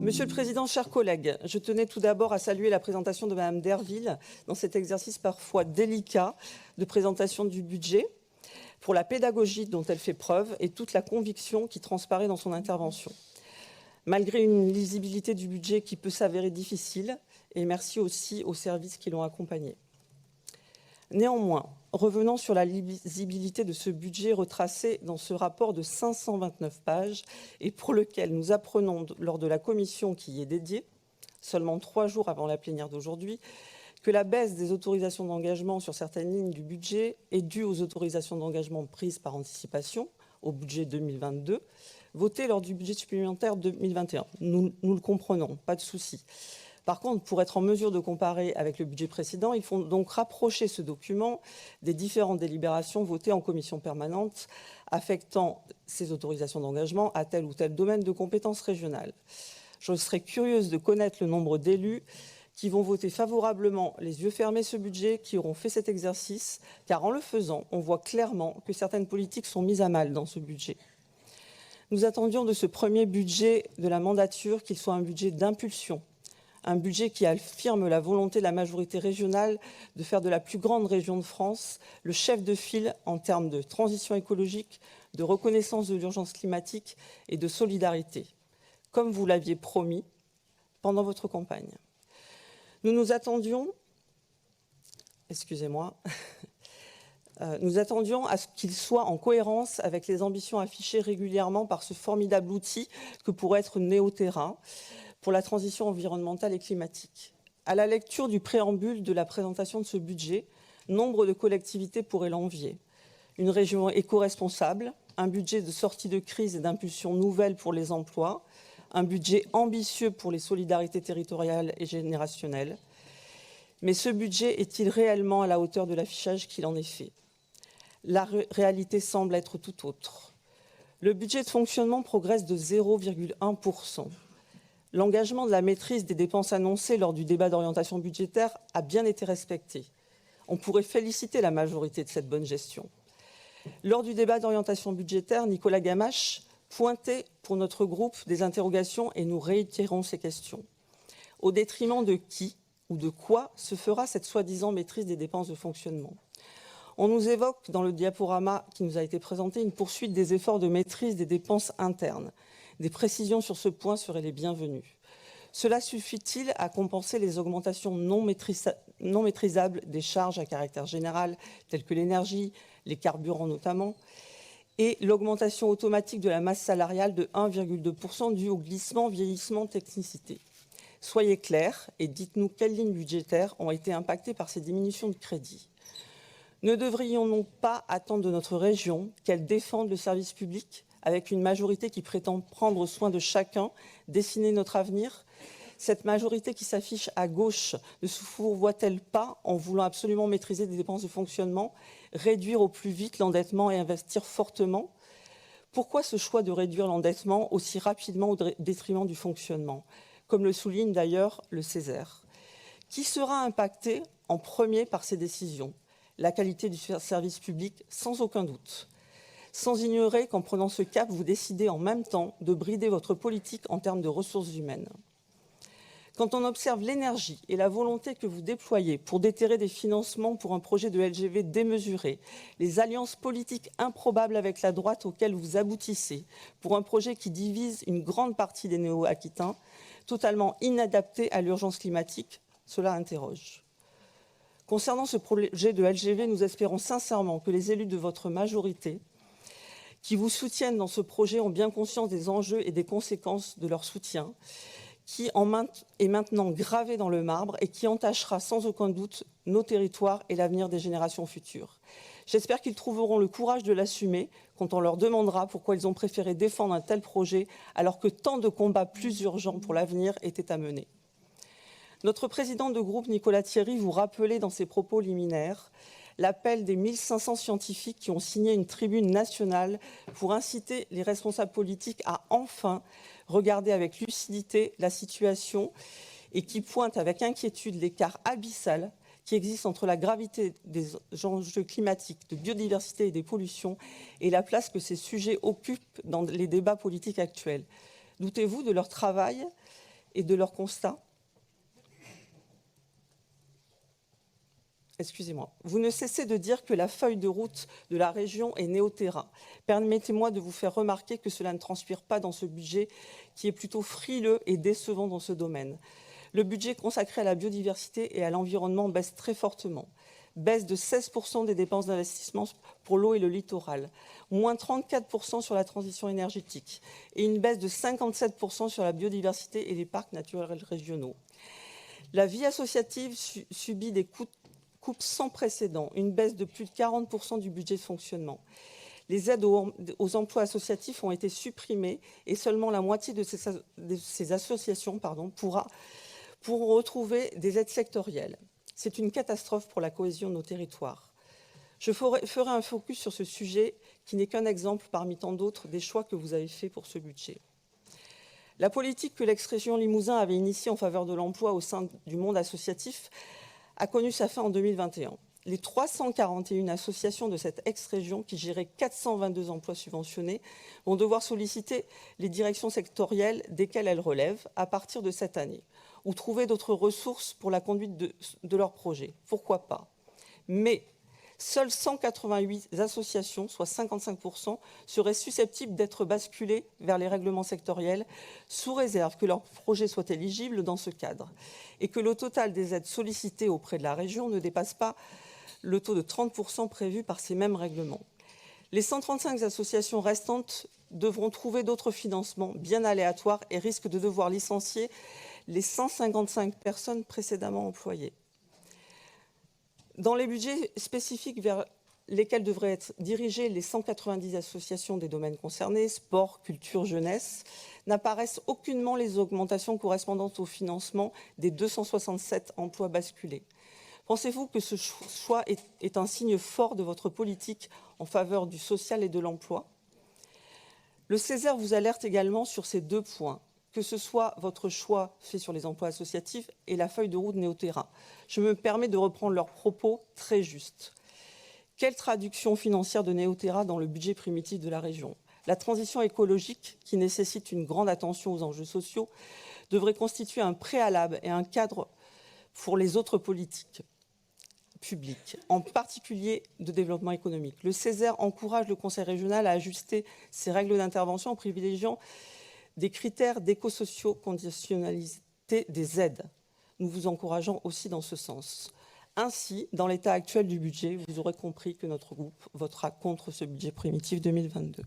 Monsieur le Président, chers collègues, je tenais tout d'abord à saluer la présentation de Madame Derville dans cet exercice parfois délicat de présentation du budget, pour la pédagogie dont elle fait preuve et toute la conviction qui transparaît dans son intervention. Malgré une lisibilité du budget qui peut s'avérer difficile, et merci aussi aux services qui l'ont accompagné. Néanmoins, revenons sur la lisibilité de ce budget retracé dans ce rapport de 529 pages et pour lequel nous apprenons lors de la commission qui y est dédiée, seulement 3 jours avant la plénière d'aujourd'hui, que la baisse des autorisations d'engagement sur certaines lignes du budget est due aux autorisations d'engagement prises par anticipation au budget 2022, votées lors du budget supplémentaire 2021. Nous le comprenons, pas de souci. Par contre, pour être en mesure de comparer avec le budget précédent, il faut donc rapprocher ce document des différentes délibérations votées en commission permanente affectant ces autorisations d'engagement à tel ou tel domaine de compétences régionales. Je serais curieuse de connaître le nombre d'élus qui vont voter favorablement, les yeux fermés, ce budget, qui auront fait cet exercice, car en le faisant, on voit clairement que certaines politiques sont mises à mal dans ce budget. Nous attendions de ce premier budget de la mandature qu'il soit un budget d'impulsion, un budget qui affirme la volonté de la majorité régionale de faire de la plus grande région de France le chef de file en termes de transition écologique, de reconnaissance de l'urgence climatique et de solidarité, comme vous l'aviez promis pendant votre campagne. Nous nous attendions, nous attendions à ce qu'il soit en cohérence avec les ambitions affichées régulièrement par ce formidable outil que pourrait être Néo-Terra pour la transition environnementale et climatique. À la lecture du préambule de la présentation de ce budget, nombre de collectivités pourraient l'envier. Une région éco-responsable, un budget de sortie de crise et d'impulsion nouvelle pour les emplois, un budget ambitieux pour les solidarités territoriales et générationnelles. Mais ce budget est-il réellement à la hauteur de l'affichage qu'il en est fait? La réalité semble être tout autre. Le budget de fonctionnement progresse de 0,1%. L'engagement de la maîtrise des dépenses annoncées lors du débat d'orientation budgétaire a bien été respecté. On pourrait féliciter la majorité de cette bonne gestion. Lors du débat d'orientation budgétaire, Nicolas Gamache pointait pour notre groupe des interrogations et nous réitérons ces questions. Au détriment de qui ou de quoi se fera cette soi-disant maîtrise des dépenses de fonctionnement? On nous évoque dans le diaporama qui nous a été présenté une poursuite des efforts de maîtrise des dépenses internes. Des précisions sur ce point seraient les bienvenues. Cela suffit-il à compenser les augmentations non maîtrisables des charges à caractère général, telles que l'énergie, les carburants notamment, et l'augmentation automatique de la masse salariale de 1,2% due au glissement, vieillissement, technicité? Soyez clairs et dites-nous quelles lignes budgétaires ont été impactées par ces diminutions de crédits. Ne devrions-nous pas attendre de notre région qu'elle défende le service public avec une majorité qui prétend prendre soin de chacun, dessiner notre avenir? Cette majorité qui s'affiche à gauche ne se fourvoie-t-elle pas en voulant absolument maîtriser des dépenses de fonctionnement, réduire au plus vite l'endettement et investir fortement? Pourquoi ce choix de réduire l'endettement aussi rapidement au détriment du fonctionnement, comme le souligne d'ailleurs le Césaire? Qui sera impacté en premier par ces décisions? La qualité du service public, sans aucun doute. Sans ignorer qu'en prenant ce cap, vous décidez en même temps de brider votre politique en termes de ressources humaines. Quand on observe l'énergie et la volonté que vous déployez pour déterrer des financements pour un projet de LGV démesuré, les alliances politiques improbables avec la droite auxquelles vous aboutissez pour un projet qui divise une grande partie des néo-aquitains, totalement inadapté à l'urgence climatique, cela interroge. Concernant ce projet de LGV, nous espérons sincèrement que les élus de votre majorité qui vous soutiennent dans ce projet ont bien conscience des enjeux et des conséquences de leur soutien, qui est maintenant gravé dans le marbre et qui entachera sans aucun doute nos territoires et l'avenir des générations futures. J'espère qu'ils trouveront le courage de l'assumer quand on leur demandera pourquoi ils ont préféré défendre un tel projet alors que tant de combats plus urgents pour l'avenir étaient à mener. Notre président de groupe, Nicolas Thierry, vous rappelait dans ses propos liminaires l'appel des 1500 scientifiques qui ont signé une tribune nationale pour inciter les responsables politiques à enfin regarder avec lucidité la situation et qui pointent avec inquiétude l'écart abyssal qui existe entre la gravité des enjeux climatiques, de biodiversité et des pollutions et la place que ces sujets occupent dans les débats politiques actuels. Doutez-vous de leur travail et de leurs constats. Excusez-moi. Vous ne cessez de dire que la feuille de route de la région est néo-terrain. Permettez-moi de vous faire remarquer que cela ne transpire pas dans ce budget qui est plutôt frileux et décevant dans ce domaine. Le budget consacré à la biodiversité et à l'environnement baisse très fortement. Baisse de 16% des dépenses d'investissement pour l'eau et le littoral, moins 34% sur la transition énergétique et une baisse de 57% sur la biodiversité et les parcs naturels régionaux. La vie associative subit des coupes sans précédent, une baisse de plus de 40% du budget de fonctionnement. Les aides aux emplois associatifs ont été supprimées et seulement la moitié de ces associations pourront retrouver des aides sectorielles. C'est une catastrophe pour la cohésion de nos territoires. Je ferai un focus sur ce sujet qui n'est qu'un exemple parmi tant d'autres des choix que vous avez faits pour ce budget. La politique que l'ex-région Limousin avait initiée en faveur de l'emploi au sein du monde associatif a connu sa fin en 2021. Les 341 associations de cette ex-région qui géraient 422 emplois subventionnés vont devoir solliciter les directions sectorielles desquelles elles relèvent à partir de cette année ou trouver d'autres ressources pour la conduite de leurs projets. Pourquoi pas? Mais seules 188 associations, soit 55%, seraient susceptibles d'être basculées vers les règlements sectoriels sous réserve que leur projet soit éligible dans ce cadre et que le total des aides sollicitées auprès de la région ne dépasse pas le taux de 30% prévu par ces mêmes règlements. Les 135 associations restantes devront trouver d'autres financements bien aléatoires et risquent de devoir licencier les 155 personnes précédemment employées. Dans les budgets spécifiques vers lesquels devraient être dirigées les 190 associations des domaines concernés, sport, culture, jeunesse, n'apparaissent aucunement les augmentations correspondantes au financement des 267 emplois basculés. Pensez-vous que ce choix est un signe fort de votre politique en faveur du social et de l'emploi? Le Césaire vous alerte également sur ces deux points, que ce soit votre choix fait sur les emplois associatifs et la feuille de route néo-terrain. Je me permets de reprendre leurs propos très justes. Quelle traduction financière de néo-terrain dans le budget primitif de la région? La transition écologique, qui nécessite une grande attention aux enjeux sociaux, devrait constituer un préalable et un cadre pour les autres politiques publiques, en particulier de développement économique. Le Césaire encourage le Conseil régional à ajuster ses règles d'intervention en privilégiant des critères d'éco-socio-conditionnalité des aides. Nous vous encourageons aussi dans ce sens. Ainsi, dans l'état actuel du budget, vous aurez compris que notre groupe votera contre ce budget primitif 2022.